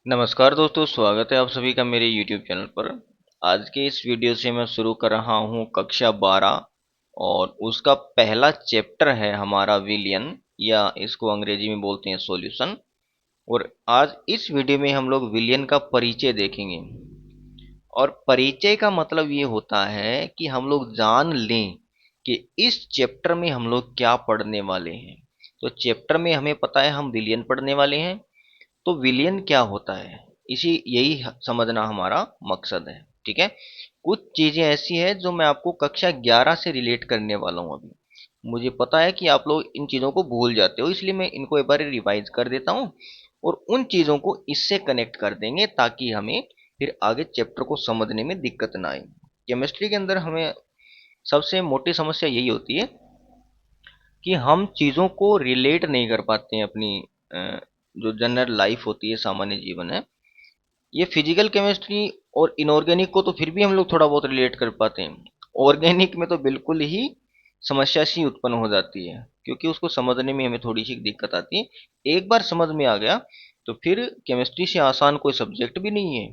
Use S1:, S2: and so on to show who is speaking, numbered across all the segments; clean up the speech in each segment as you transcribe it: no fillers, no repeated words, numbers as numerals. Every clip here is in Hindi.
S1: नमस्कार दोस्तों, स्वागत है आप सभी का मेरे YouTube चैनल पर। आज के इस वीडियो से मैं शुरू कर रहा हूँ कक्षा 12 और उसका पहला चैप्टर है हमारा विलियन, या इसको अंग्रेजी में बोलते हैं सॉल्यूशन। और आज इस वीडियो में हम लोग विलियन का परिचय देखेंगे। और परिचय का मतलब ये होता है कि हम लोग जान लें कि इस चैप्टर में हम लोग क्या पढ़ने वाले हैं। तो चैप्टर में हमें पता है हम विलियन पढ़ने वाले हैं, तो विलियन क्या होता है इसी यही समझना हमारा मकसद है। ठीक है, कुछ चीजें ऐसी है जो मैं आपको कक्षा 11 से रिलेट करने वाला हूँ अभी। मुझे पता है कि आप लोग इन चीजों को भूल जाते हो, इसलिए मैं इनको एक बार रिवाइज कर देता हूँ और उन चीजों को इससे कनेक्ट कर देंगे ताकि हमें फिर आगे चैप्टर को समझने में दिक्कत ना आए। केमिस्ट्री के अंदर हमें सबसे मोटी समस्या यही होती है कि हम चीज़ों को रिलेट नहीं कर पाते हैं अपनी जो जनरल लाइफ होती है, सामान्य जीवन है। ये फिजिकल केमिस्ट्री और इनऑर्गेनिक को तो फिर भी हम लोग थोड़ा बहुत रिलेट कर पाते हैं। ऑर्गेनिक में तो बिल्कुल ही समस्या सी उत्पन्न हो जाती है, क्योंकि उसको समझने में हमें थोड़ी सी दिक्कत आती है। एक बार समझ में आ गया तो फिर केमिस्ट्री से आसान कोई सब्जेक्ट भी नहीं है।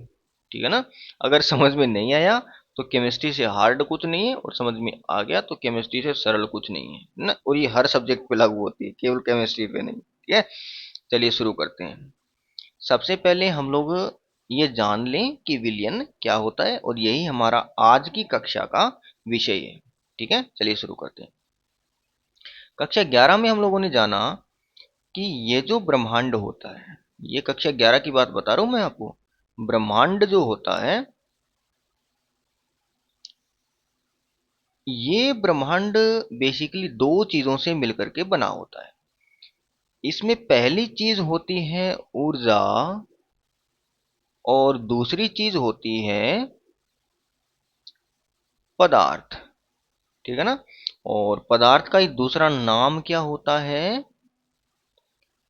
S1: ठीक है ना। अगर समझ में नहीं आया तो केमिस्ट्री से हार्ड कुछ नहीं है, और समझ में आ गया तो केमिस्ट्री से सरल कुछ नहीं है ना। और ये हर सब्जेक्ट पे लागू होती है, केवल केमिस्ट्री पे नहीं। ठीक है, चलिए शुरू करते हैं। सबसे पहले हम लोग ये जान लें कि विलयन क्या होता है, और यही हमारा आज की कक्षा का विषय है। ठीक है, चलिए शुरू करते हैं। कक्षा 11 में हम लोगों ने जाना कि ये जो ब्रह्मांड होता है, ये कक्षा 11 की बात बता रहा हूं मैं आपको। ब्रह्मांड जो होता है, ये ब्रह्मांड बेसिकली दो चीजों से मिलकर के बना होता है। इसमें पहली चीज होती है ऊर्जा, और दूसरी चीज होती है पदार्थ। ठीक है ना। और पदार्थ का एक दूसरा नाम क्या होता है?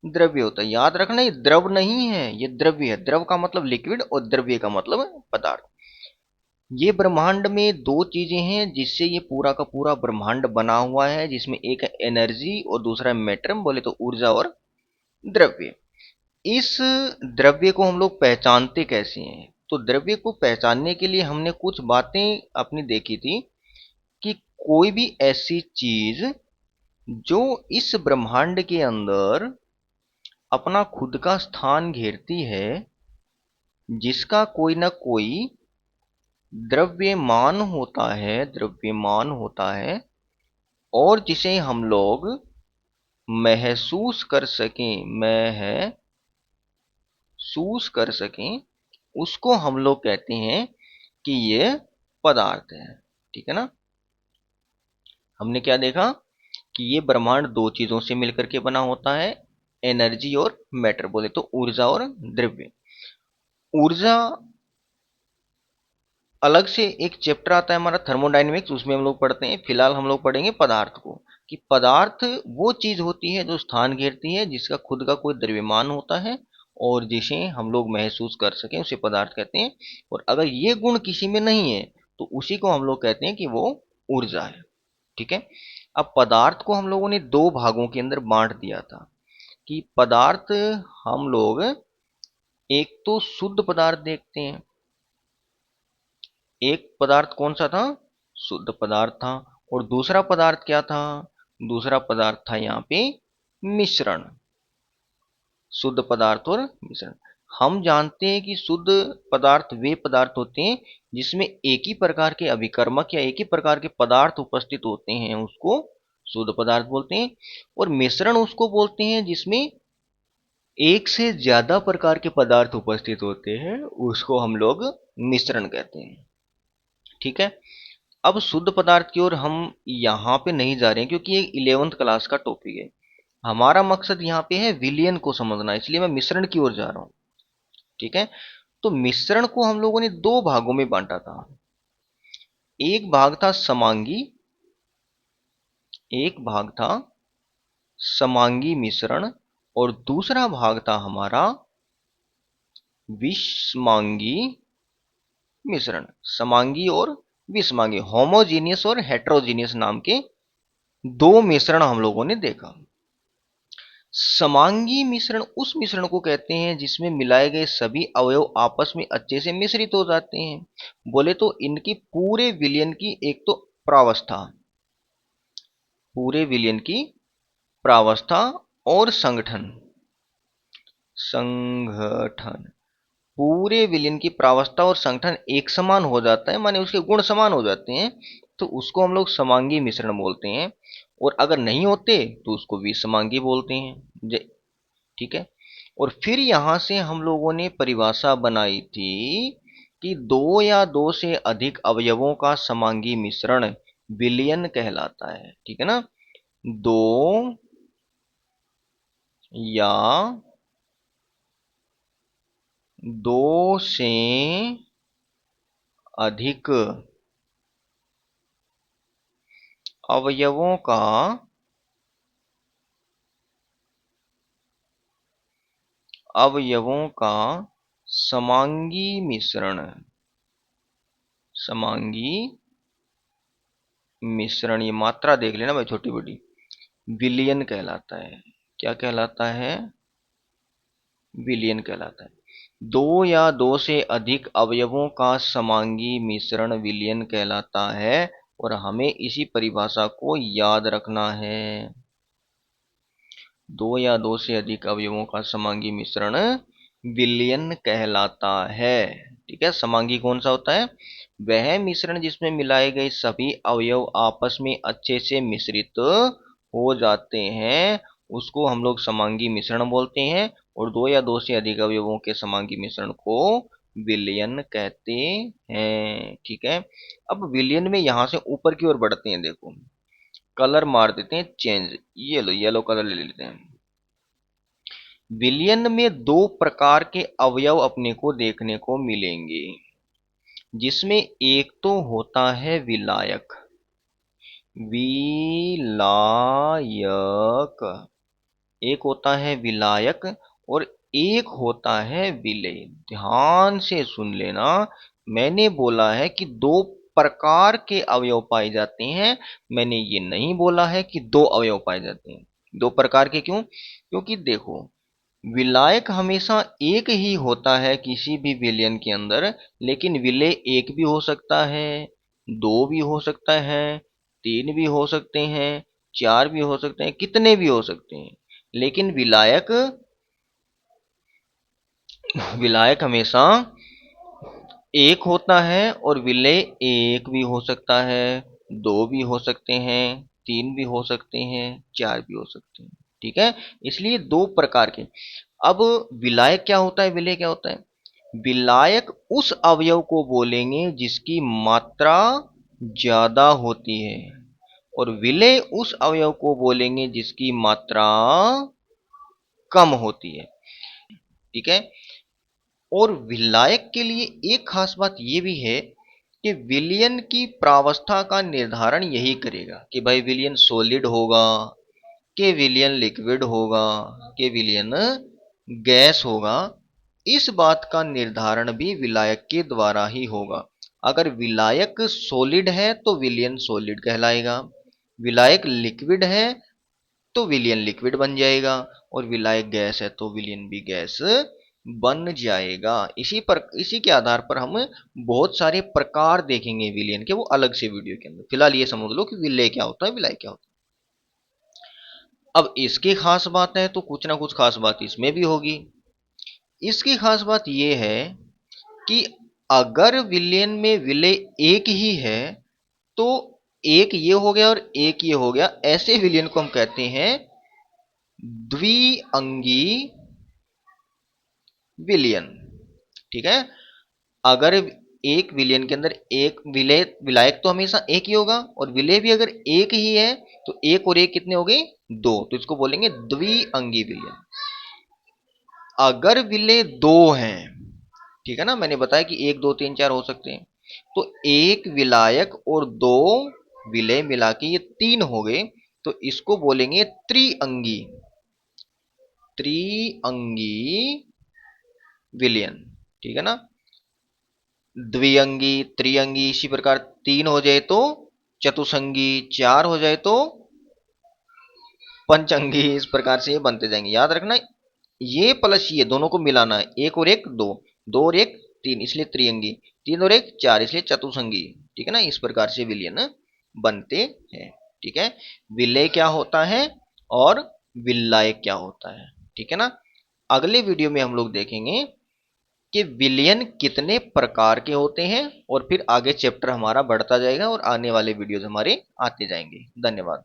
S1: द्रव्य होता है। याद रखना, ये द्रव नहीं है, ये द्रव्य है। द्रव का मतलब लिक्विड और द्रव्य का मतलब पदार्थ। ये ब्रह्मांड में दो चीजें हैं जिससे ये पूरा का पूरा ब्रह्मांड बना हुआ है, जिसमें एक है एनर्जी और दूसरा है मैटर, बोले तो ऊर्जा और द्रव्य। इस द्रव्य को हम लोग पहचानते कैसे हैं? तो द्रव्य को पहचानने के लिए हमने कुछ बातें अपनी देखी थी कि कोई भी ऐसी चीज जो इस ब्रह्मांड के अंदर अपना खुद का स्थान घेरती है, जिसका कोई ना कोई द्रव्यमान होता है, और जिसे हम लोग महसूस कर सकें, उसको हम लोग कहते हैं कि ये पदार्थ है। ठीक है ना। हमने क्या देखा कि ये ब्रह्मांड दो चीजों से मिलकर के बना होता है, एनर्जी और मैटर, बोले तो ऊर्जा और द्रव्य। ऊर्जा अलग से एक चैप्टर आता है हमारा थर्मोडायनेमिक्स, उसमें हम लोग पढ़ते हैं। फिलहाल हम लोग पढ़ेंगे पदार्थ को, कि पदार्थ वो चीज होती है जो स्थान घेरती है, जिसका खुद का कोई द्रव्यमान होता है और जिसे हम लोग महसूस कर सकें, उसे पदार्थ कहते हैं। और अगर ये गुण किसी में नहीं है तो उसी को हम लोग कहते हैं कि वो ऊर्जा है। ठीक है। अब पदार्थ को हम लोगों ने दो भागों के अंदर बांट दिया था कि पदार्थ हम लोग एक तो शुद्ध पदार्थ देखते हैं। एक पदार्थ कौन सा था? शुद्ध पदार्थ था। और दूसरा पदार्थ क्या था? दूसरा पदार्थ था यहाँ पे मिश्रण। शुद्ध पदार्थ और मिश्रण। हम जानते हैं कि शुद्ध पदार्थ वे पदार्थ होते हैं जिसमें एक ही प्रकार के अभिकर्मक या एक ही प्रकार के पदार्थ उपस्थित होते हैं, उसको शुद्ध पदार्थ बोलते हैं। और मिश्रण उसको बोलते हैं जिसमें एक से ज्यादा प्रकार के पदार्थ उपस्थित होते हैं, उसको हम लोग मिश्रण कहते हैं। ठीक है। अब शुद्ध पदार्थ की ओर हम यहाँ पे नहीं जा रहे हैं, क्योंकि ये 11th क्लास का टॉपिक है। हमारा मकसद यहाँ पे है विलयन को समझना, इसलिए मैं मिश्रण की ओर जा रहा हूँ। ठीक है। तो मिश्रण को हम लोगों ने दो भागों में बांटा था। एक भाग था समांगी, एक भाग था समांगी मिश्रण, और दूसरा भाग था हमारा विषमांगी मिश्रण। समांगी और विषमांगी, होमोजीनियस और हेट्रोजीनियस नाम के दो मिश्रण हम लोगों ने देखा। समांगी मिश्रण उस मिश्रण को कहते हैं जिसमें मिलाए गए सभी अवयव आपस में अच्छे से मिश्रित हो जाते हैं। बोले तो इनकी पूरे विलयन की एक तो प्रावस्था, पूरे विलयन की प्रावस्था और संगठन, संगठन पूरे विलयन की प्रावस्था और संगठन एक समान हो जाता है, माने उसके गुण समान हो जाते हैं, तो उसको हम लोग समांगी मिश्रण बोलते हैं। और अगर नहीं होते तो उसको विसमांगी बोलते हैं। ठीक है। और फिर यहां से हम लोगों ने परिभाषा बनाई थी कि दो या दो से अधिक अवयवों का समांगी मिश्रण विलयन कहलाता है। ठीक है ना। दो या दो से अधिक अवयवों का समांगी मिश्रण, समांगी मिश्रण, ये मात्रा देख लेना भाई छोटी बड़ी, विलयन कहलाता है। क्या कहलाता है? विलयन कहलाता है। दो या दो से अधिक अवयवों का समांगी मिश्रण विलयन कहलाता है। और हमें इसी परिभाषा को याद रखना है। दो या दो से अधिक अवयवों का समांगी मिश्रण विलयन कहलाता है। ठीक है। समांगी कौन सा होता है? वह मिश्रण जिसमें मिलाए गए सभी अवयव आपस में अच्छे से मिश्रित हो जाते हैं, उसको हम लोग समांगी मिश्रण बोलते हैं। और दो या दो से अधिक अवयवों के समांगी मिश्रण को विलयन कहते हैं। ठीक है। अब विलयन में यहां से ऊपर की ओर बढ़ते हैं। देखो, कलर मार देते हैं चेंज। ये लो, येलो कलर ले लेते हैं। विलयन में दो प्रकार के अवयव अपने को देखने को मिलेंगे, जिसमें एक तो होता है विलायक, विलायक एक होता है विलायक, और एक होता है विलेय। ध्यान से सुन लेना, मैंने बोला है कि दो प्रकार के अवयव पाए जाते हैं, मैंने ये नहीं बोला है कि दो अवयव पाए जाते हैं। दो प्रकार के क्यों? क्योंकि देखो, विलायक हमेशा एक ही होता है किसी भी विलयन के अंदर, लेकिन विलेय एक भी हो सकता है, दो भी हो सकता है, तीन भी हो सकते हैं, चार भी हो सकते हैं, कितने भी हो सकते हैं। लेकिन विलायक विलायक हमेशा एक होता है, और विलेय एक भी हो सकता है, दो भी हो सकते हैं, तीन भी हो सकते हैं, चार भी हो सकते हैं। ठीक है। इसलिए दो प्रकार के। अब विलायक क्या होता है, विलेय क्या होता है? विलायक उस अवयव को बोलेंगे जिसकी मात्रा ज्यादा होती है, और विलेय उस अवयव को बोलेंगे जिसकी मात्रा कम होती है। ठीक है। और विलायक के लिए एक खास बात यह भी है कि विलयन की प्रावस्था का निर्धारण यही करेगा कि भाई विलयन सॉलिड होगा, कि विलयन लिक्विड होगा, कि विलयन गैस होगा। इस बात का निर्धारण भी विलायक के द्वारा ही होगा। अगर विलायक सॉलिड है तो विलयन सॉलिड कहलाएगा, विलायक लिक्विड है तो विलयन लिक्विड बन जाएगा, और विलायक गैस है तो विलयन भी गैस बन जाएगा। इसी के आधार पर हम बहुत सारे प्रकार देखेंगे विलयन के, वो अलग से वीडियो के अंदर। फिलहाल ये समझ लो कि विलय क्या होता है, विलायक क्या होता है। अब इसकी खास बात है तो कुछ ना कुछ खास बात इसमें भी होगी। इसकी खास बात यह है कि अगर विलयन में विलय एक ही है तो एक ये हो गया और एक ये हो गया, ऐसे विलयन को हम कहते हैं द्विअंगी विलयन। ठीक है। अगर एक विलयन के अंदर एक विलय विलायक तो हमेशा एक ही होगा, और विलय भी अगर एक ही है, तो एक और एक कितने हो गए? दो, तो इसको बोलेंगे द्विअंगी विलयन। अगर विलय दो हैं, ठीक है ना, मैंने बताया कि एक दो तीन चार हो सकते हैं, तो एक विलायक और दो विलय मिला के ये तीन हो गए, तो इसको बोलेंगे त्रिअंगी, त्रिअंगी विलयन। ठीक है ना। द्विअंगी, त्रिअंगी, इसी प्रकार तीन हो जाए तो चतुसंगी, चार हो जाए तो पंचअंगी, इस प्रकार से ये बनते जाएंगे। याद रखना, ये प्लस ये दोनों को मिलाना है, एक और एक दो, दो और एक तीन, इसलिए त्रिअंगी, तीन और एक चार, इसलिए चतुसंगी। ठीक है ना, इस प्रकार से विलयन बनते हैं। ठीक है, विलय क्या होता है और विलय क्या होता है। ठीक है ना, अगले वीडियो में हम लोग देखेंगे कि विलयन कितने प्रकार के होते हैं, और फिर आगे चैप्टर हमारा बढ़ता जाएगा और आने वाले वीडियोज हमारे आते जाएंगे। धन्यवाद।